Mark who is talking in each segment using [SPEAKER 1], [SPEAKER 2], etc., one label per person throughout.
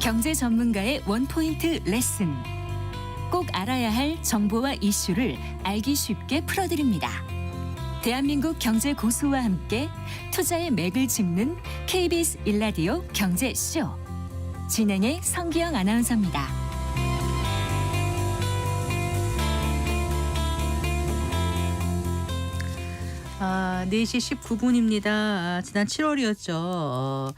[SPEAKER 1] 경제 전문가의 원포인트 레슨. 꼭 알아야 할 정보와 이슈를 알기 쉽게 풀어드립니다. 대한민국 경제 고수와 함께 투자의 맥을 짚는 KBS 1라디오 경제쇼. 진행의 성기영 아나운서입니다.
[SPEAKER 2] 아, 4시 19분입니다. 지난 7월이었죠.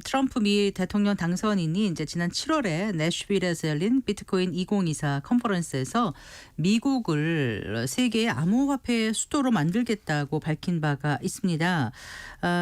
[SPEAKER 2] 트럼프 미 대통령 당선인이 이제 지난 7월에 내슈빌에서 열린 비트코인 2024 컨퍼런스에서 미국을 세계의 암호화폐 수도로 만들겠다고 밝힌 바가 있습니다.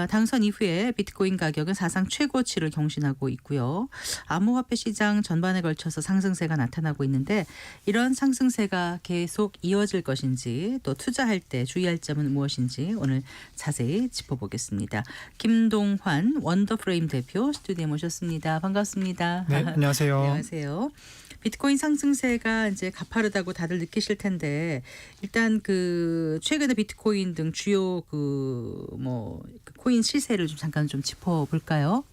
[SPEAKER 2] 당선 이후에 비트코인 가격은 사상 최고치를 경신하고 있고요. 암호화폐 시장 전반에 걸쳐서 상승세가 나타나고 있는데 이런 상승세가 계속 이어질 것인지 또 투자할 때 주의할 점은 무엇인지 오늘 자세히 짚어보겠습니다. 김동환 원더프레임 대표 스튜디오에 모셨습니다. 반갑습니다.
[SPEAKER 3] 네, 안녕하세요.
[SPEAKER 2] 안녕하세요. 비트코인 상승세가 이제 가파르다고 다들 느끼실 텐데 일단 그 최근에 비트코인 등 주요 그 코인 시세를 좀 잠깐 좀 짚어볼까요?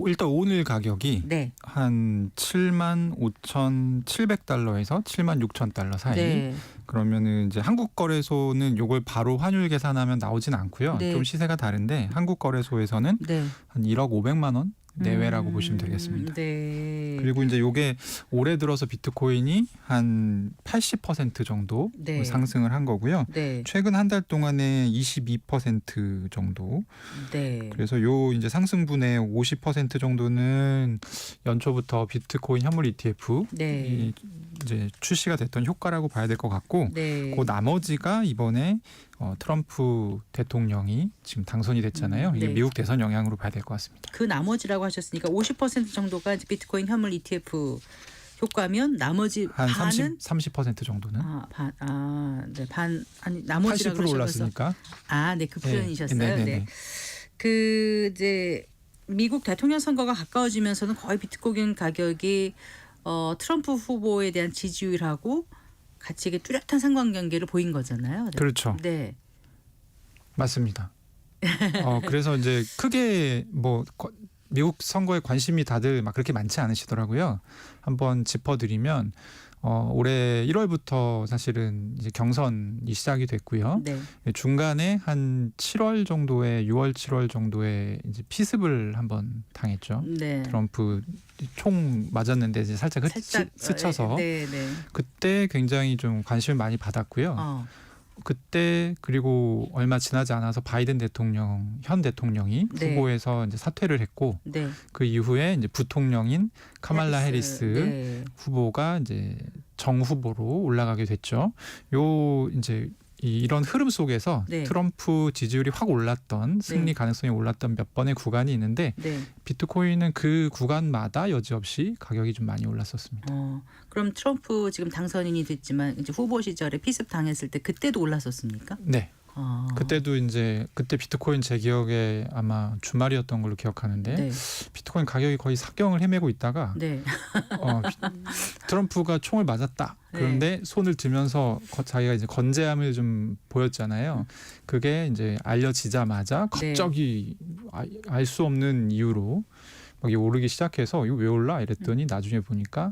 [SPEAKER 3] 일단 오늘 가격이
[SPEAKER 2] 네.
[SPEAKER 3] 한 75,700달러에서 76,000달러 사이.
[SPEAKER 2] 네.
[SPEAKER 3] 그러면은 이제 한국 거래소는 요걸 바로 환율 계산하면 나오진 않고요.
[SPEAKER 2] 네.
[SPEAKER 3] 좀 시세가 다른데 한국 거래소에서는
[SPEAKER 2] 네.
[SPEAKER 3] 한 1억 500만 원 내외라고 보시면 되겠습니다.
[SPEAKER 2] 네.
[SPEAKER 3] 그리고 이제 요게 올해 들어서 비트코인이 한 80% 정도
[SPEAKER 2] 네.
[SPEAKER 3] 상승을 한 거고요.
[SPEAKER 2] 네.
[SPEAKER 3] 최근 한 달 동안에 22% 정도.
[SPEAKER 2] 네.
[SPEAKER 3] 그래서 요 이제 상승분의 50% 정도는 연초부터 비트코인 현물 ETF
[SPEAKER 2] 네.
[SPEAKER 3] 이 이제 출시가 됐던 효과라고 봐야 될 것 같고,
[SPEAKER 2] 네.
[SPEAKER 3] 그 나머지가 이번에 트럼프 대통령이 지금 당선이 됐잖아요. 이게
[SPEAKER 2] 네.
[SPEAKER 3] 미국 대선 영향으로 봐야 될 것 같습니다.
[SPEAKER 2] 그 나머지라고 하셨으니까 50% 정도가 이제 비트코인 현물 ETF 효과면 나머지
[SPEAKER 3] 한
[SPEAKER 2] 반은
[SPEAKER 3] 30% 정도는
[SPEAKER 2] 네, 반 아니 나머지라고
[SPEAKER 3] 80% 올랐으니까.
[SPEAKER 2] 네, 그 표현이셨어요.
[SPEAKER 3] 네, 네,
[SPEAKER 2] 네.
[SPEAKER 3] 네.
[SPEAKER 2] 그 이제 미국 대통령 선거가 가까워지면서는 거의 비트코인 가격이 트럼프 후보에 대한 지지율하고 같이 이게 뚜렷한 상관관계를 보인 거잖아요. 네.
[SPEAKER 3] 그렇죠.
[SPEAKER 2] 네.
[SPEAKER 3] 맞습니다. 그래서 이제 크게 미국 선거에 관심이 다들 막 그렇게 많지 않으시더라고요. 한번 짚어드리면 올해 1월부터 사실은 이제 경선이 시작이 됐고요.
[SPEAKER 2] 네.
[SPEAKER 3] 중간에 한 7월 정도에 6월 7월 정도에 이제 피습을 한번 당했죠.
[SPEAKER 2] 네.
[SPEAKER 3] 트럼프 총 맞았는데 이제 살짝 스쳐서
[SPEAKER 2] 네, 네.
[SPEAKER 3] 그때 굉장히 좀 관심을 많이 받았고요. 그때 그리고 얼마 지나지 않아서 바이든 대통령 현 대통령이
[SPEAKER 2] 네.
[SPEAKER 3] 후보에서 이제 사퇴를 했고
[SPEAKER 2] 네.
[SPEAKER 3] 그 이후에 이제 부통령인 카말라 해리스
[SPEAKER 2] 네.
[SPEAKER 3] 후보가 이제 정 후보로 올라가게 됐죠. 요 이제 이런 흐름 속에서
[SPEAKER 2] 네.
[SPEAKER 3] 트럼프 지지율이 확 올랐던 승리 가능성이 올랐던 몇 번의 구간이 있는데
[SPEAKER 2] 네.
[SPEAKER 3] 비트코인은 그 구간마다 여지없이 가격이 좀 많이 올랐었습니다.
[SPEAKER 2] 그럼 트럼프 지금 당선인이 됐지만 이제 후보 시절에 피습 당했을 때 그때도 올랐었습니까?
[SPEAKER 3] 네. 그때도 이제 그때 비트코인 제 기억에 아마 주말이었던 걸로 기억하는데
[SPEAKER 2] 네.
[SPEAKER 3] 비트코인 가격이 거의 사경을 헤매고 있다가
[SPEAKER 2] 네.
[SPEAKER 3] 트럼프가 총을 맞았다. 그런데 손을 들면서 자기가 이제 건재함을 좀 보였잖아요. 그게 이제 알려지자마자 갑자기 알 수 없는 이유로 막 오르기 시작해서 이거 왜 올라 이랬더니 나중에 보니까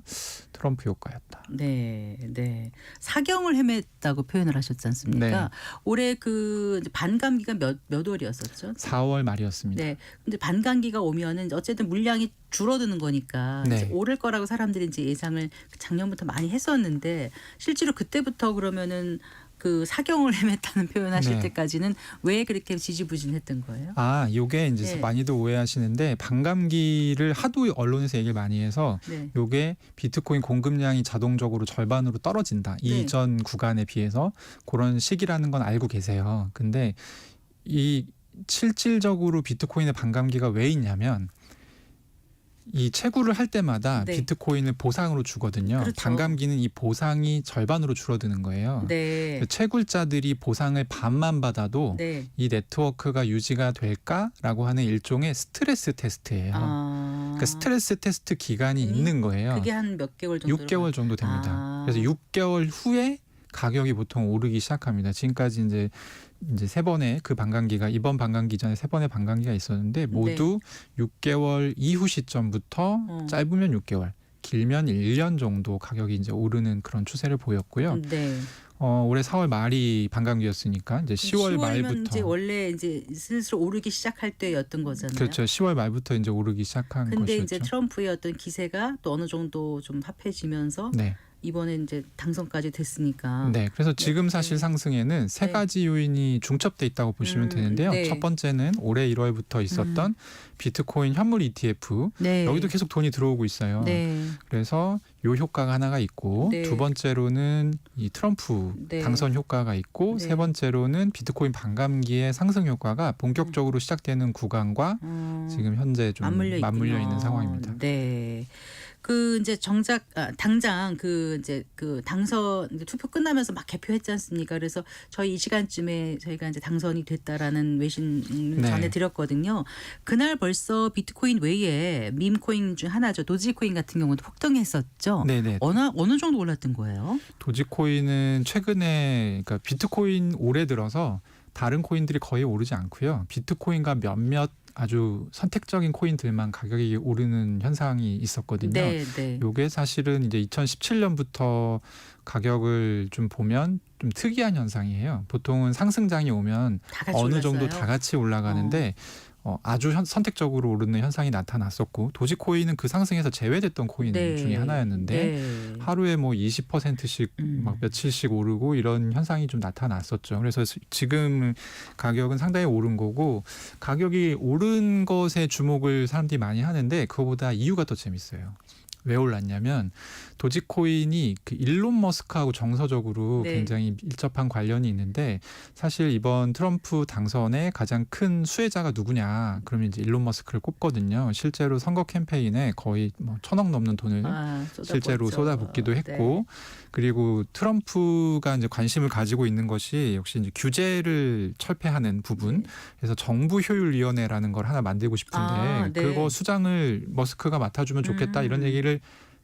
[SPEAKER 3] 트럼프 효과였다.
[SPEAKER 2] 네, 네. 사경을 헤맸다고 표현을 하셨지 않습니까?
[SPEAKER 3] 네.
[SPEAKER 2] 올해 그 반감기가 몇 월이었었죠?
[SPEAKER 3] 4월 말이었습니다.
[SPEAKER 2] 네. 근데 반감기가 오면은 어쨌든 물량이 줄어드는 거니까
[SPEAKER 3] 네.
[SPEAKER 2] 이제 오를 거라고 사람들이 이제 예상을 작년부터 많이 했었는데 실제로 그때부터 그러면은 그 사경을 헤맸다는 표현하실
[SPEAKER 3] 네.
[SPEAKER 2] 때까지는 왜 그렇게 지지부진했던 거예요?
[SPEAKER 3] 요게 이제
[SPEAKER 2] 네.
[SPEAKER 3] 많이들 오해하시는데 반감기를 하도 언론에서 얘기를 많이 해서
[SPEAKER 2] 네.
[SPEAKER 3] 요게 비트코인 공급량이 자동적으로 절반으로 떨어진다.
[SPEAKER 2] 네.
[SPEAKER 3] 이전 구간에 비해서 그런 시기라는 건 알고 계세요. 근데 이 실질적으로 비트코인의 반감기가 왜 있냐면 이 채굴을 할 때마다
[SPEAKER 2] 네.
[SPEAKER 3] 비트코인을 보상으로 주거든요.
[SPEAKER 2] 그렇죠.
[SPEAKER 3] 반감기는 이 보상이 절반으로 줄어드는 거예요.
[SPEAKER 2] 네.
[SPEAKER 3] 채굴자들이 보상을 반만 받아도
[SPEAKER 2] 네.
[SPEAKER 3] 이 네트워크가 유지가 될까라고 하는 일종의 스트레스 테스트예요. 그러니까 스트레스 테스트 기간이 있는 거예요.
[SPEAKER 2] 그게 한 몇 개월 정도?
[SPEAKER 3] 6개월 정도 됩니다. 그래서 6개월 후에 가격이 보통 오르기 시작합니다. 지금까지 이제 이제 세 번의 그 반감기가 이번 반감기 전에 세 번의 반감기가 있었는데 모두 6개월 이후 시점부터 짧으면 6개월, 길면 1년 정도 가격이 이제 오르는 그런 추세를 보였고요.
[SPEAKER 2] 네.
[SPEAKER 3] 올해 4월 말이 반감기였으니까 이제 10월
[SPEAKER 2] 10월이면
[SPEAKER 3] 말부터
[SPEAKER 2] 이제 원래 이제 슬슬 오르기 시작할 때였던 거잖아요.
[SPEAKER 3] 그렇죠. 10월 말부터 이제 오르기 시작한
[SPEAKER 2] 근데
[SPEAKER 3] 것이었죠.
[SPEAKER 2] 이제 트럼프의 어떤 기세가 또 어느 정도 좀 합해지면서
[SPEAKER 3] 네.
[SPEAKER 2] 이번에 이제 당선까지 됐으니까.
[SPEAKER 3] 네, 그래서 지금 사실 상승에는 세
[SPEAKER 2] 네.
[SPEAKER 3] 가지 요인이 중첩돼 있다고 보시면 되는데요.
[SPEAKER 2] 네.
[SPEAKER 3] 첫 번째는 올해 1월부터 있었던 비트코인 현물 ETF.
[SPEAKER 2] 네.
[SPEAKER 3] 여기도 계속 돈이 들어오고 있어요.
[SPEAKER 2] 네.
[SPEAKER 3] 그래서 요 효과가 하나가 있고
[SPEAKER 2] 네.
[SPEAKER 3] 두 번째로는 이 트럼프
[SPEAKER 2] 네.
[SPEAKER 3] 당선 효과가 있고
[SPEAKER 2] 네.
[SPEAKER 3] 세 번째로는 비트코인 반감기의 상승 효과가 본격적으로 시작되는 구간과 지금 현재 좀 맞물려 있는 상황입니다.
[SPEAKER 2] 네. 그 이제 정작 당장 그 이제 그 당선 이제 투표 끝나면서 막 개표했지 않습니까? 그래서 저희 이 시간쯤에 저희가 이제 당선이 됐다라는 외신
[SPEAKER 3] 네.
[SPEAKER 2] 전해드렸거든요. 그날 벌써 비트코인 외에 밈코인 중 하나죠. 도지코인 같은 경우도 폭등했었죠.
[SPEAKER 3] 네네.
[SPEAKER 2] 어느 정도 올랐던 거예요?
[SPEAKER 3] 도지코인은 최근에 그러니까 비트코인 올해 들어서 다른 코인들이 거의 오르지 않고요. 비트코인과 몇몇 아주 선택적인 코인들만 가격이 오르는 현상이 있었거든요.
[SPEAKER 2] 네, 네.
[SPEAKER 3] 요게 사실은 이제 2017년부터 가격을 좀 보면 좀 특이한 현상이에요. 보통은 상승장이 오면
[SPEAKER 2] 다 같이
[SPEAKER 3] 어느
[SPEAKER 2] 올랐어요?
[SPEAKER 3] 정도 다 같이 올라가는데 아주 선택적으로 오르는 현상이 나타났었고 도지코인은 그 상승에서 제외됐던 코인
[SPEAKER 2] 네.
[SPEAKER 3] 중에 하나였는데
[SPEAKER 2] 네.
[SPEAKER 3] 하루에 뭐 20%씩 막 며칠씩 오르고 이런 현상이 좀 나타났었죠. 그래서 지금 가격은 상당히 오른 거고 가격이 오른 것에 주목을 사람들이 많이 하는데 그거보다 이유가 더 재밌어요. 왜 올랐냐면 도지코인이 그 일론 머스크하고 정서적으로
[SPEAKER 2] 네.
[SPEAKER 3] 굉장히 밀접한 관련이 있는데 사실 이번 트럼프 당선의 가장 큰 수혜자가 누구냐 그러면 이제 일론 머스크를 꼽거든요. 실제로 선거 캠페인에 거의 뭐 1,000억 넘는 돈을 실제로 쏟아붓기도 했고 그리고 트럼프가 이제 관심을 가지고 있는 것이 역시 이제 규제를 철폐하는 부분. 그래서 정부 효율위원회라는 걸 하나 만들고 싶은데
[SPEAKER 2] 네.
[SPEAKER 3] 그거 수장을 머스크가 맡아주면 좋겠다 이런 얘기를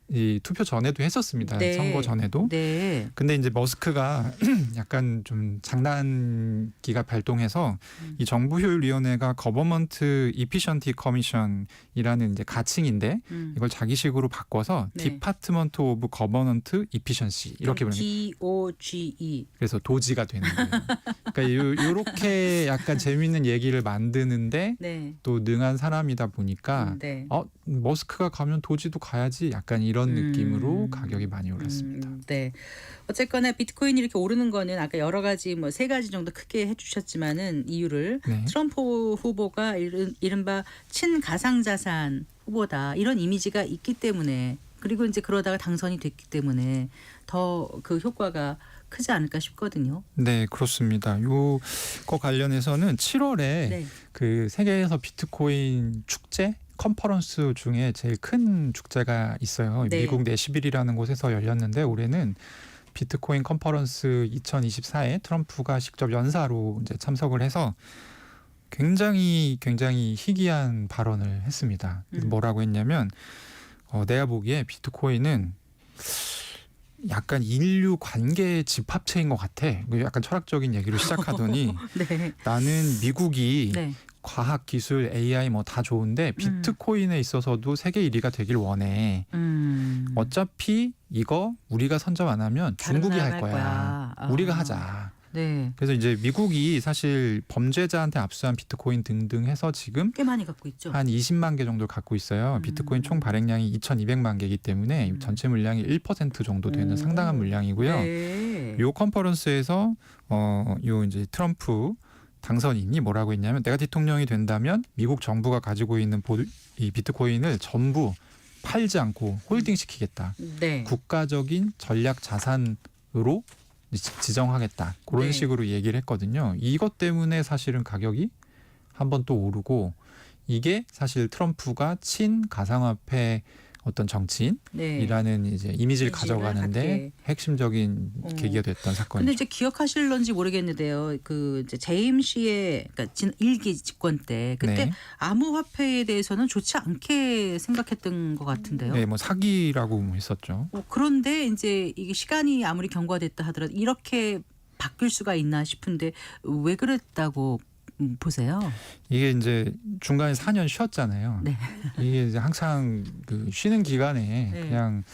[SPEAKER 3] 이 투표 전에도 했었습니다.
[SPEAKER 2] 네.
[SPEAKER 3] 선거 전에도.
[SPEAKER 2] 네.
[SPEAKER 3] 근데 이제 머스크가 약간 좀 장난기가 발동해서 이 정부효율위원회가 거버먼트 이피션티 커미션이라는 이제 가칭인데 이걸 자기식으로 바꿔서
[SPEAKER 2] 네.
[SPEAKER 3] 디파트먼트 오브 거버넌트 이피션시 이렇게 부르는
[SPEAKER 2] DOGE.
[SPEAKER 3] 그래서 도지가 되는 거예요. 그러니까 요렇게 약간 재미있는 얘기를 만드는데
[SPEAKER 2] 네.
[SPEAKER 3] 또 능한 사람이다 보니까
[SPEAKER 2] 네.
[SPEAKER 3] 머스크가 가면 도지도 가야지 약간 이런 느낌으로 가격이 많이 올랐습니다.
[SPEAKER 2] 네. 어쨌거나 비트코인이 이렇게 오르는 거는 아까 여러 가지 뭐 세 가지 정도 크게 해주셨지만은 이유를
[SPEAKER 3] 네.
[SPEAKER 2] 트럼프 후보가 이른바 친가상자산 후보다 이런 이미지가 있기 때문에 그리고 이제 그러다가 당선이 됐기 때문에 더 그 효과가 크지 않을까 싶거든요.
[SPEAKER 3] 네, 그렇습니다. 요거 관련해서는 7월에
[SPEAKER 2] 네.
[SPEAKER 3] 그 세계에서 비트코인 축제 컨퍼런스 중에 제일 큰 축제가 있어요.
[SPEAKER 2] 네.
[SPEAKER 3] 미국 내시빌이라는 곳에서 열렸는데 올해는 비트코인 컨퍼런스 2024에 트럼프가 직접 연사로 이제 참석을 해서 굉장히 희귀한 발언을 했습니다. 뭐라고 했냐면 내가 보기에 비트코인은 약간 인류 관계의 집합체인 것 같아. 약간 철학적인 얘기로 시작하더니
[SPEAKER 2] 네.
[SPEAKER 3] 나는 미국이
[SPEAKER 2] 네.
[SPEAKER 3] 과학, 기술, AI 뭐 다 좋은데 비트코인에 있어서도 세계 1위가 되길 원해. 어차피 이거 우리가 선점 안 하면 중국이 할 거야. 우리가 하자.
[SPEAKER 2] 네.
[SPEAKER 3] 그래서 이제 미국이 사실 범죄자한테 압수한 비트코인 등등 해서 지금
[SPEAKER 2] 꽤 많이 갖고 있죠.
[SPEAKER 3] 한 20만 개 정도를 갖고 있어요. 비트코인 총 발행량이 2,200만 개이기 때문에 전체 물량이 1% 정도 되는 상당한 물량이고요.
[SPEAKER 2] 네.
[SPEAKER 3] 요 컨퍼런스에서 요 이제 트럼프 당선인이 뭐라고 했냐면 내가 대통령이 된다면 미국 정부가 가지고 있는 이 비트코인을 전부 팔지 않고 홀딩 시키겠다.
[SPEAKER 2] 네.
[SPEAKER 3] 국가적인 전략 자산으로 지정하겠다. 그런
[SPEAKER 2] 네.
[SPEAKER 3] 식으로 얘기를 했거든요. 이것 때문에 사실은 가격이 한번 또 오르고 이게 사실 트럼프가 친 가상화폐 어떤 정치인이라는
[SPEAKER 2] 네.
[SPEAKER 3] 이제 이미지를
[SPEAKER 2] 이미지를
[SPEAKER 3] 가져가는데
[SPEAKER 2] 갖게.
[SPEAKER 3] 핵심적인 계기가 됐던
[SPEAKER 2] 근데
[SPEAKER 3] 사건이죠.
[SPEAKER 2] 이제 기억하실런지 모르겠는데요. 그 이제 재임 씨의 그러니까 일기 집권 때 그때
[SPEAKER 3] 네.
[SPEAKER 2] 암호화폐에 대해서는 좋지 않게 생각했던 것 같은데요.
[SPEAKER 3] 네, 뭐 사기라고 했었죠.
[SPEAKER 2] 그런데 이제 이게 시간이 아무리 경과됐다 하더라도 이렇게 바뀔 수가 있나 싶은데 왜 그랬다고 보세요?
[SPEAKER 3] 이게 이제 중간에 4년 쉬었잖아요.
[SPEAKER 2] 네.
[SPEAKER 3] 이게 이제 항상 그 쉬는 기간에
[SPEAKER 2] 네.
[SPEAKER 3] 그냥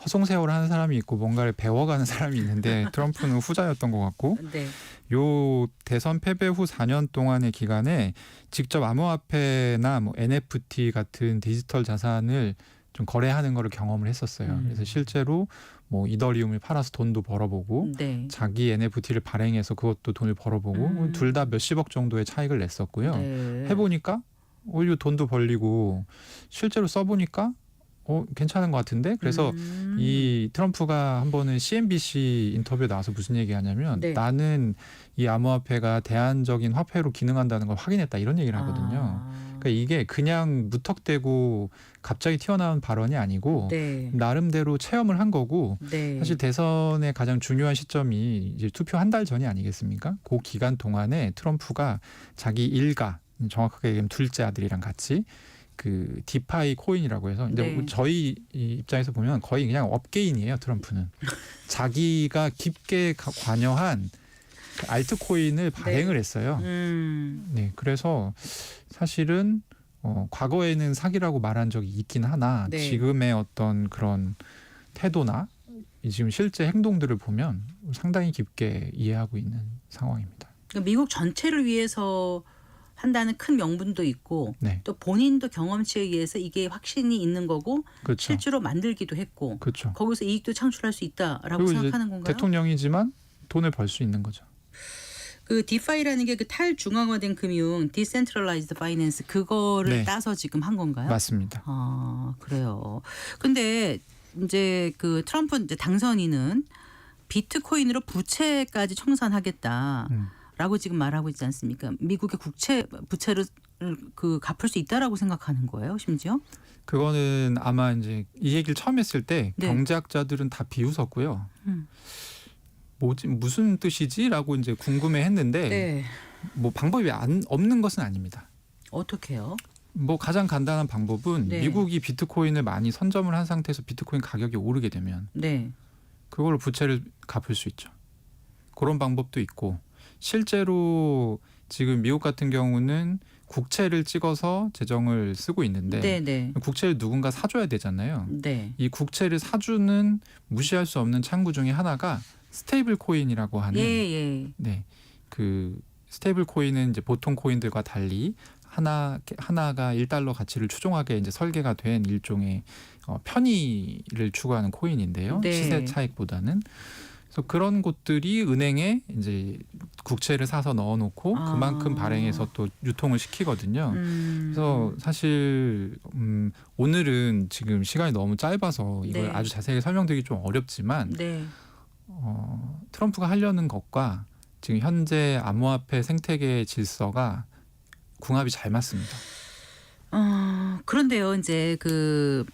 [SPEAKER 3] 허송세월 하는 사람이 있고 뭔가를 배워가는 사람이 있는데 트럼프는 후자였던 것 같고
[SPEAKER 2] 네.
[SPEAKER 3] 요 대선 패배 후 4년 동안의 기간에 직접 암호화폐나 뭐 NFT 같은 디지털 자산을 좀 거래하는 거를 경험을 했었어요. 그래서 실제로 뭐 이더리움을 팔아서 돈도 벌어보고
[SPEAKER 2] 네.
[SPEAKER 3] 자기 NFT를 발행해서 그것도 돈을 벌어보고 둘 다 몇십억 정도의 차익을 냈었고요.
[SPEAKER 2] 네.
[SPEAKER 3] 해보니까 오히려 돈도 벌리고 실제로 써보니까 괜찮은 것 같은데 그래서 이 트럼프가 한 번은 CNBC 인터뷰에 나와서 무슨 얘기하냐면
[SPEAKER 2] 네.
[SPEAKER 3] 나는 이 암호화폐가 대안적인 화폐로 기능한다는 걸 확인했다 이런 얘기를 하거든요. 그러니까 이게 그냥 무턱대고 갑자기 튀어나온 발언이 아니고
[SPEAKER 2] 네.
[SPEAKER 3] 나름대로 체험을 한 거고
[SPEAKER 2] 네.
[SPEAKER 3] 사실 대선의 가장 중요한 시점이 이제 투표 한 달 전이 아니겠습니까? 그 기간 동안에 트럼프가 자기 일가 정확하게 얘기하면 둘째 아들이랑 같이 그 디파이 코인이라고 해서 근데
[SPEAKER 2] 네.
[SPEAKER 3] 저희 입장에서 보면 거의 그냥 업계인이에요. 트럼프는 자기가 깊게 관여한 그 알트코인을 발행을 했어요. 네, 그래서 사실은 과거에는 사기라고 말한 적이 있긴 하나
[SPEAKER 2] 네.
[SPEAKER 3] 지금의 어떤 그런 태도나 지금 실제 행동들을 보면 상당히 깊게 이해하고 있는 상황입니다.
[SPEAKER 2] 그러니까 미국 전체를 위해서 한다는 큰 명분도 있고
[SPEAKER 3] 네,
[SPEAKER 2] 또 본인도 경험치에 의해서 이게 확신이 있는 거고
[SPEAKER 3] 그렇죠.
[SPEAKER 2] 실제로 만들기도 했고
[SPEAKER 3] 그렇죠.
[SPEAKER 2] 거기서 이익도 창출할 수 있다라고
[SPEAKER 3] 그리고 이제
[SPEAKER 2] 생각하는 건가요?
[SPEAKER 3] 대통령이지만 돈을 벌 수 있는 거죠.
[SPEAKER 2] 그 디파이라는 게 그 탈중앙화된 금융, 디센트럴라이즈드 파이낸스 그거를
[SPEAKER 3] 네.
[SPEAKER 2] 따서 지금 한 건가요?
[SPEAKER 3] 맞습니다.
[SPEAKER 2] 아, 그래요. 근데 이제 그 트럼프 이제 당선인은 비트코인으로 부채까지 청산하겠다. 라고 지금 말하고 있지 않습니까? 미국의 부채를 그 갚을 수 있다라고 생각하는 거예요, 심지어?
[SPEAKER 3] 그거는 아마 이제 이 얘기를 처음 했을 때
[SPEAKER 2] 네.
[SPEAKER 3] 경제학자들은 다 비웃었고요.
[SPEAKER 2] 음.
[SPEAKER 3] 무슨 뜻이지라고 이제 궁금해했는데
[SPEAKER 2] 네.
[SPEAKER 3] 뭐 방법이 없는 것은 아닙니다.
[SPEAKER 2] 어떻게요?
[SPEAKER 3] 뭐 가장 간단한 방법은
[SPEAKER 2] 네.
[SPEAKER 3] 미국이 비트코인을 많이 선점을 한 상태에서 비트코인 가격이 오르게 되면
[SPEAKER 2] 네.
[SPEAKER 3] 그걸로 부채를 갚을 수 있죠. 그런 방법도 있고 실제로 지금 미국 같은 경우는 국채를 찍어서 재정을 쓰고 있는데
[SPEAKER 2] 네, 네.
[SPEAKER 3] 국채를 누군가 사줘야 되잖아요.
[SPEAKER 2] 네.
[SPEAKER 3] 이 국채를 사주는 무시할 수 없는 창구 중에 하나가 스테이블 코인이라고 하는
[SPEAKER 2] 예, 예.
[SPEAKER 3] 네, 그 스테이블 코인은 이제 보통 코인들과 달리 하나가 1달러 가치를 추종하게 이제 설계가 된 일종의 편의를 추구하는 코인인데요.
[SPEAKER 2] 네.
[SPEAKER 3] 시세 차익보다는. 그래서 그런 곳들이 은행에 이제 국채를 사서 넣어놓고 그만큼 발행해서 또 유통을 시키거든요. 그래서 사실 오늘은 지금 시간이 너무 짧아서 이걸
[SPEAKER 2] 네.
[SPEAKER 3] 아주 자세하게 설명드리기 좀 어렵지만
[SPEAKER 2] 네.
[SPEAKER 3] 트럼프가 하려는 것과 지금 현재 암호화폐 생태계의 질서가 궁합이 잘 맞습니다.
[SPEAKER 2] 그런데요, 이제 그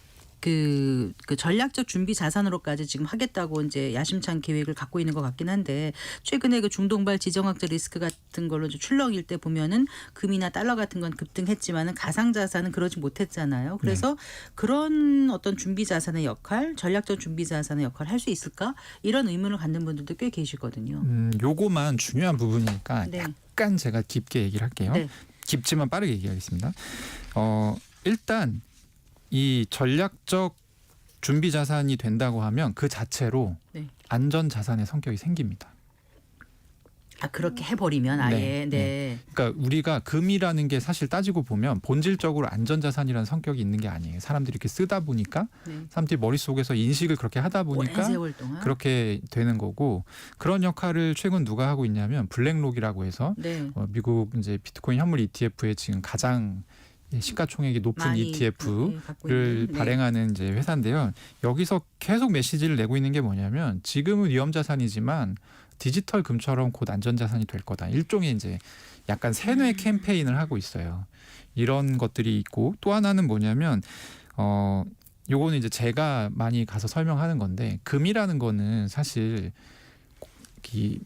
[SPEAKER 2] 전략적 준비 자산으로까지 지금 하겠다고 이제 야심찬 계획을 갖고 있는 것 같긴 한데 최근에 그 중동발 지정학적 리스크 같은 걸로 출렁일 때 보면은 금이나 달러 같은 건 급등했지만은 가상 자산은 그러지 못했잖아요. 그래서 그런 어떤 준비 자산의 역할, 전략적 준비 자산의 역할을 할 수 있을까? 이런 의문을 갖는 분들도 꽤 계시거든요.
[SPEAKER 3] 요거만 중요한 부분이니까
[SPEAKER 2] 네.
[SPEAKER 3] 약간 제가 깊게 얘기를 할게요.
[SPEAKER 2] 네.
[SPEAKER 3] 깊지만 빠르게 얘기하겠습니다. 일단 이 전략적 준비 자산이 된다고 하면 그 자체로
[SPEAKER 2] 네.
[SPEAKER 3] 안전 자산의 성격이 생깁니다.
[SPEAKER 2] 아, 그렇게 해버리면 아예
[SPEAKER 3] 네.
[SPEAKER 2] 네.
[SPEAKER 3] 그러니까 우리가 금이라는 게 사실 따지고 보면 본질적으로 안전 자산이라는 성격이 있는 게 아니에요. 사람들이 이렇게 쓰다 보니까
[SPEAKER 2] 네.
[SPEAKER 3] 사람들이 머릿속에서 인식을 그렇게 하다
[SPEAKER 2] 오랜
[SPEAKER 3] 보니까
[SPEAKER 2] 세월 동안.
[SPEAKER 3] 그렇게 되는 거고 그런 역할을 최근 누가 하고 있냐면 블랙록이라고 해서
[SPEAKER 2] 네.
[SPEAKER 3] 미국 이제 비트코인 현물 ETF에 지금 가장 시가총액이 높은
[SPEAKER 2] 많이
[SPEAKER 3] ETF를
[SPEAKER 2] 갖고 있는, 네.
[SPEAKER 3] 발행하는 이제 회사인데요. 여기서 계속 메시지를 내고 있는 게 뭐냐면 지금은 위험 자산이지만 디지털 금처럼 곧 안전 자산이 될 거다. 일종의 이제 약간 세뇌 캠페인을 하고 있어요. 이런 것들이 있고 또 하나는 뭐냐면 요거는 이제 제가 많이 가서 설명하는 건데 금이라는 거는 사실 이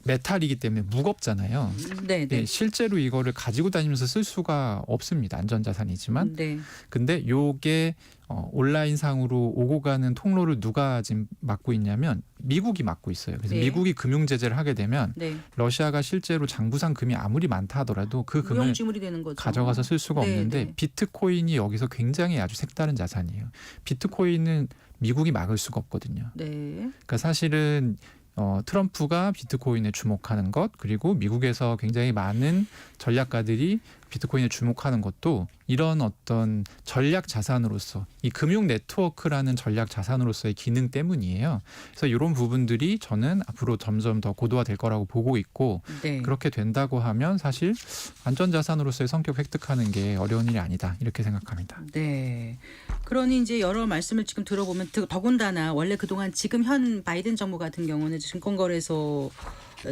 [SPEAKER 3] 메탈이기 때문에 무겁잖아요.
[SPEAKER 2] 네, 네.
[SPEAKER 3] 예, 실제로 이거를 가지고 다니면서 쓸 수가 없습니다. 안전자산이지만.
[SPEAKER 2] 네.
[SPEAKER 3] 근데 요게 온라인상으로 오고 가는 통로를 누가 지금 맡고 있냐면 미국이 맡고 있어요. 그래서
[SPEAKER 2] 네.
[SPEAKER 3] 미국이 금융 제재를 하게 되면
[SPEAKER 2] 네.
[SPEAKER 3] 러시아가 실제로 장부상 금이 아무리 많다 하더라도 그 금을
[SPEAKER 2] 무용지물이 되는 거죠.
[SPEAKER 3] 가져가서 쓸 수가
[SPEAKER 2] 네,
[SPEAKER 3] 없는데
[SPEAKER 2] 네.
[SPEAKER 3] 비트코인이 여기서 굉장히 아주 색다른 자산이에요. 비트코인은 미국이 막을 수가 없거든요.
[SPEAKER 2] 네.
[SPEAKER 3] 그러니까 사실은 트럼프가 비트코인에 주목하는 것 그리고 미국에서 굉장히 많은 전략가들이 비트코인에 주목하는 것도 이런 어떤 전략 자산으로서 이 금융 네트워크라는 전략 자산으로서의 기능 때문이에요. 그래서 이런 부분들이 저는 앞으로 점점 더 고도화될 거라고 보고 있고
[SPEAKER 2] 네.
[SPEAKER 3] 그렇게 된다고 하면 사실 안전자산으로서의 성격 획득하는 게 어려운 일이 아니다 이렇게 생각합니다.
[SPEAKER 2] 네. 그러니 이제 여러 말씀을 지금 들어보면 더군다나 원래 그동안 지금 현 바이든 정부 같은 경우는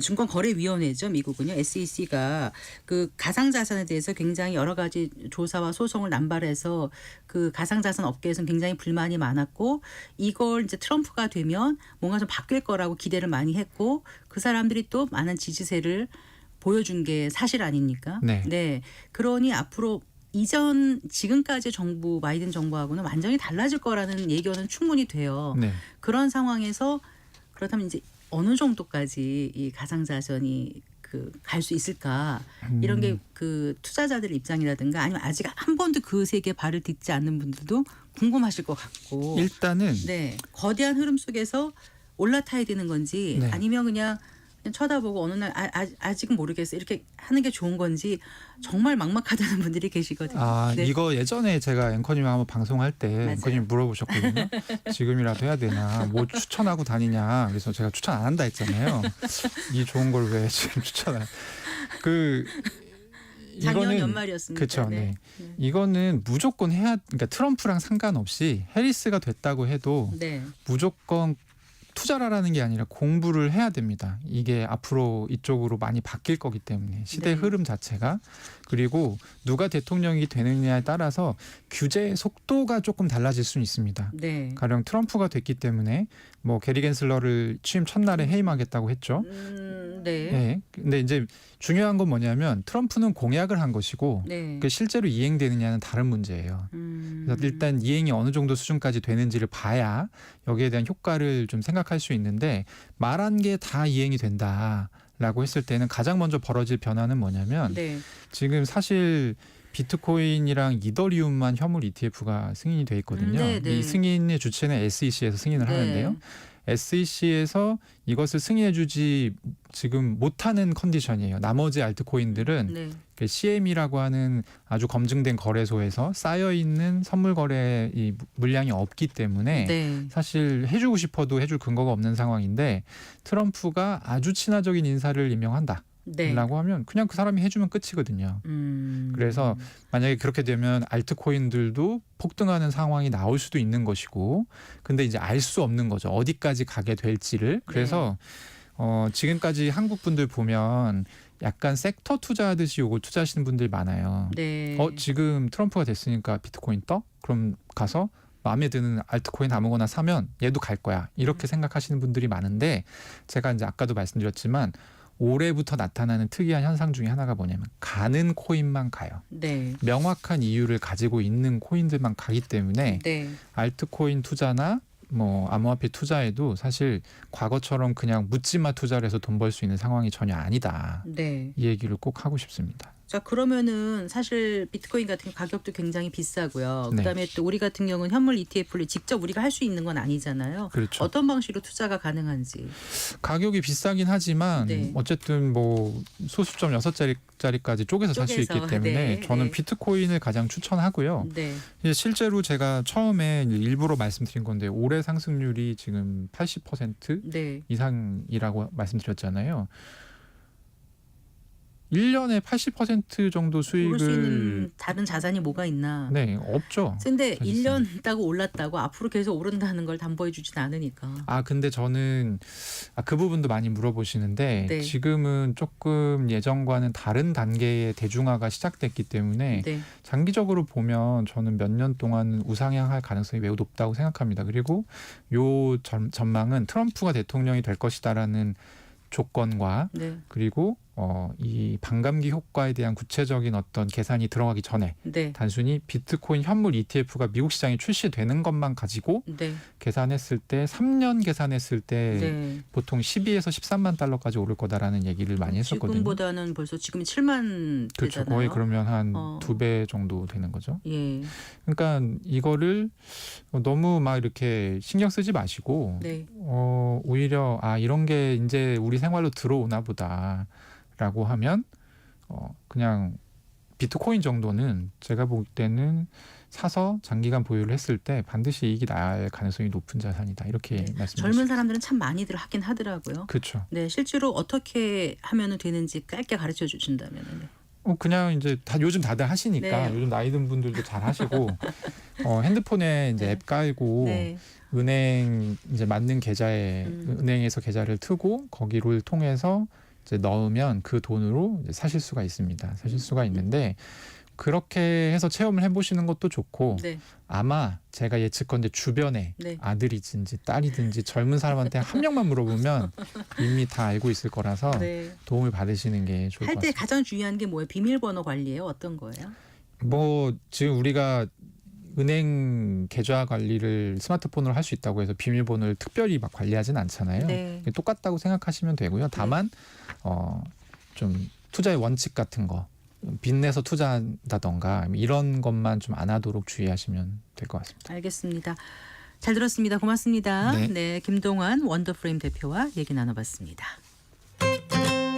[SPEAKER 2] 증권거래위원회죠. 미국은요. SEC가 그 가상자산에 대해서 굉장히 여러 가지 조사와 소송을 남발해서 그 가상자산 업계에서는 굉장히 불만이 많았고 이걸 이제 트럼프가 되면 뭔가 좀 바뀔 거라고 기대를 많이 했고 그 사람들이 또 많은 지지세를 보여준 게 사실 아닙니까?
[SPEAKER 3] 네.
[SPEAKER 2] 그러니 앞으로 지금까지 정부 바이든 정부하고는 완전히 달라질 거라는 예견은 충분히 돼요.
[SPEAKER 3] 네.
[SPEAKER 2] 그런 상황에서 그렇다면 이제 어느 정도까지 이 가상자산이 갈 수 있을까 이런 게 그 투자자들 입장이라든가 아니면 아직 한 번도 그 세계에 발을 딛지 않는 분들도 궁금하실 것 같고
[SPEAKER 3] 일단은
[SPEAKER 2] 네 거대한 흐름 속에서 올라타야 되는 건지
[SPEAKER 3] 네.
[SPEAKER 2] 아니면 그냥 쳐다보고 어느 날 아직은 모르겠어 이렇게 하는 게 좋은 건지 정말 막막하다는 분들이 계시거든요. 네.
[SPEAKER 3] 이거 예전에 제가 앵커님하고 한번 방송할 때
[SPEAKER 2] 맞아요.
[SPEAKER 3] 앵커님 물어보셨거든요. 지금이라도 해야 되냐, 뭐 추천하고 다니냐. 그래서 제가 추천 안 한다 했잖아요. 이 좋은 걸 왜 지금 추천을?
[SPEAKER 2] 작년 연말이었습니다.
[SPEAKER 3] 그렇죠. 네. 이거는 무조건 그러니까 트럼프랑 상관없이 해리스가 됐다고 해도
[SPEAKER 2] 네.
[SPEAKER 3] 무조건 투자라는 게 아니라 공부를 해야 됩니다. 이게 앞으로 이쪽으로 많이 바뀔 거기 때문에 시대의
[SPEAKER 2] 네.
[SPEAKER 3] 흐름 자체가 그리고 누가 대통령이 되느냐에 따라서 규제의 속도가 조금 달라질 수는 있습니다.
[SPEAKER 2] 네.
[SPEAKER 3] 가령 트럼프가 됐기 때문에 뭐 게리 겐슬러를 취임 첫날에 해임하겠다고 했죠.
[SPEAKER 2] 네.
[SPEAKER 3] 네. 근데 이제 중요한 건 뭐냐면 트럼프는 공약을 한 것이고
[SPEAKER 2] 네.
[SPEAKER 3] 그 실제로 이행되느냐는 다른 문제예요. 그래서 일단 이행이 어느 정도 수준까지 되는지를 봐야 여기에 대한 효과를 좀 생각할 수 있는데 말한 게 다 이행이 된다라고 했을 때는 가장 먼저 벌어질 변화는 뭐냐면
[SPEAKER 2] 네.
[SPEAKER 3] 지금 사실 비트코인이랑 이더리움만 현물 ETF가 승인이 돼 있거든요.
[SPEAKER 2] 네, 네.
[SPEAKER 3] 이 승인의 주체는 SEC에서 승인을
[SPEAKER 2] 네.
[SPEAKER 3] 하는데요. SEC에서 이것을 승인해주지 지금 못하는 컨디션이에요. 나머지 알트코인들은
[SPEAKER 2] 네.
[SPEAKER 3] CM이라고 하는 아주 검증된 거래소에서 쌓여 있는 선물 거래 이 물량이 없기 때문에
[SPEAKER 2] 네.
[SPEAKER 3] 사실 해주고 싶어도 해줄 근거가 없는 상황인데 트럼프가 아주 친화적인 인사를 임명한다.
[SPEAKER 2] 네.
[SPEAKER 3] 라고 하면 그냥 그 사람이 해주면 끝이거든요. 그래서 만약에 그렇게 되면 알트코인들도 폭등하는 상황이 나올 수도 있는 것이고 근데 이제 알 수 없는 거죠. 어디까지 가게 될지를. 그래서 지금까지 한국 분들 보면 약간 섹터 투자하듯이 요걸 투자하시는 분들이 많아요.
[SPEAKER 2] 네.
[SPEAKER 3] 지금 트럼프가 됐으니까 비트코인 떠? 그럼 가서 마음에 드는 알트코인 아무거나 사면 얘도 갈 거야. 이렇게 생각하시는 분들이 많은데 제가 이제 아까도 말씀드렸지만 올해부터 나타나는 특이한 현상 중에 하나가 뭐냐면 가는 코인만 가요.
[SPEAKER 2] 네.
[SPEAKER 3] 명확한 이유를 가지고 있는 코인들만 가기 때문에
[SPEAKER 2] 네.
[SPEAKER 3] 알트코인 투자나 뭐 암호화폐 투자에도 사실 과거처럼 그냥 묻지마 투자를 해서 돈 벌 수 있는 상황이 전혀 아니다.
[SPEAKER 2] 네.
[SPEAKER 3] 이 얘기를 꼭 하고 싶습니다.
[SPEAKER 2] 자 그러면은 사실 비트코인 같은 가격도 굉장히 비싸고요.
[SPEAKER 3] 네.
[SPEAKER 2] 그다음에 또 우리 같은 경우는 현물 ETF를 직접 우리가 할 수 있는 건 아니잖아요.
[SPEAKER 3] 그렇죠.
[SPEAKER 2] 어떤 방식으로 투자가 가능한지.
[SPEAKER 3] 가격이 비싸긴 하지만
[SPEAKER 2] 네.
[SPEAKER 3] 어쨌든 뭐 소수점 6자리까지 쪼개서 살 수 있기
[SPEAKER 2] 쪼개서,
[SPEAKER 3] 때문에
[SPEAKER 2] 네,
[SPEAKER 3] 저는
[SPEAKER 2] 네.
[SPEAKER 3] 비트코인을 가장 추천하고요.
[SPEAKER 2] 네.
[SPEAKER 3] 이제 실제로 제가 처음에 이제 일부러 말씀드린 건데 올해 상승률이 지금 80%
[SPEAKER 2] 네.
[SPEAKER 3] 이상이라고 말씀드렸잖아요. 1년에 80% 정도
[SPEAKER 2] 오를 수 있는
[SPEAKER 3] 수익을
[SPEAKER 2] 다른 자산이 뭐가 있나.
[SPEAKER 3] 네, 없죠.
[SPEAKER 2] 근데
[SPEAKER 3] 사실상.
[SPEAKER 2] 1년 있다고 올랐다고 앞으로 계속 오른다는 걸 담보해 주진 않으니까.
[SPEAKER 3] 근데 저는 그 부분도 많이 물어보시는데
[SPEAKER 2] 네.
[SPEAKER 3] 지금은 조금 예전과는 다른 단계의 대중화가 시작됐기 때문에
[SPEAKER 2] 네.
[SPEAKER 3] 장기적으로 보면 저는 몇 년 동안 우상향할 가능성이 매우 높다고 생각합니다. 그리고 요 전망은 트럼프가 대통령이 될 것이다라는 조건과
[SPEAKER 2] 네.
[SPEAKER 3] 그리고 이 반감기 효과에 대한 구체적인 어떤 계산이 들어가기 전에
[SPEAKER 2] 네.
[SPEAKER 3] 단순히 비트코인 현물 ETF가 미국 시장에 출시되는 것만 가지고
[SPEAKER 2] 네.
[SPEAKER 3] 계산했을 때 3년 계산했을 때
[SPEAKER 2] 네.
[SPEAKER 3] 보통 12에서 13만 달러까지 오를 거다라는 얘기를 많이 했었거든요.
[SPEAKER 2] 지금보다는 벌써 지금 7만
[SPEAKER 3] 그렇죠.
[SPEAKER 2] 되잖아요.
[SPEAKER 3] 거의 그러면 한
[SPEAKER 2] 어.
[SPEAKER 3] 2배 정도 되는 거죠.
[SPEAKER 2] 예.
[SPEAKER 3] 그러니까 이거를 너무 막 이렇게 신경 쓰지 마시고
[SPEAKER 2] 네.
[SPEAKER 3] 오히려 이런 게 이제 우리 생활로 들어오나 보다라고 하면 그냥 비트코인 정도는 제가 볼 때는 사서 장기간 보유를 했을 때 반드시 이익이 날 가능성이 높은 자산이다. 이렇게
[SPEAKER 2] 네.
[SPEAKER 3] 말씀드립니다.
[SPEAKER 2] 젊은 사람들은 참 많이들 하긴 하더라고요.
[SPEAKER 3] 그렇죠.
[SPEAKER 2] 네, 실제로 어떻게 하면 되는지 짧게 가르쳐 주신다면.
[SPEAKER 3] 그냥 이제 요즘 다들 하시니까
[SPEAKER 2] 네.
[SPEAKER 3] 요즘 나이 든 분들도 잘 하시고 핸드폰에 이제
[SPEAKER 2] 네.
[SPEAKER 3] 앱 깔고
[SPEAKER 2] 네.
[SPEAKER 3] 은행 이제 맞는 계좌에 은행에서 계좌를 트고 거기를 통해서 이제 넣으면 그 돈으로 이제 사실 수가 있습니다. 사실 수가 있는데 그렇게 해서 체험을 해보시는 것도 좋고
[SPEAKER 2] 네.
[SPEAKER 3] 아마 제가 예측컨대 주변에
[SPEAKER 2] 네.
[SPEAKER 3] 아들이든지 딸이든지 젊은 사람한테 한 명만 물어보면 이미 다 알고 있을 거라서
[SPEAKER 2] 네.
[SPEAKER 3] 도움을 받으시는 게 좋을 것
[SPEAKER 2] 할 때
[SPEAKER 3] 같습니다.
[SPEAKER 2] 가장 중요한 게 뭐예요? 비밀번호 관리예요? 어떤 거예요?
[SPEAKER 3] 지금 우리가 은행 계좌 관리를 스마트폰으로 할 수 있다고 해서 비밀번호를 특별히 막 관리하진 않잖아요.
[SPEAKER 2] 네.
[SPEAKER 3] 똑같다고 생각하시면 되고요. 다만 좀 투자의 원칙 같은 거 빚내서 투자한다던가 이런 것만 좀 안 하도록 주의하시면 될 것 같습니다.
[SPEAKER 2] 알겠습니다. 잘 들었습니다. 고맙습니다.
[SPEAKER 3] 네.
[SPEAKER 2] 네, 김동완 원더프레임 대표와 얘기 나눠봤습니다.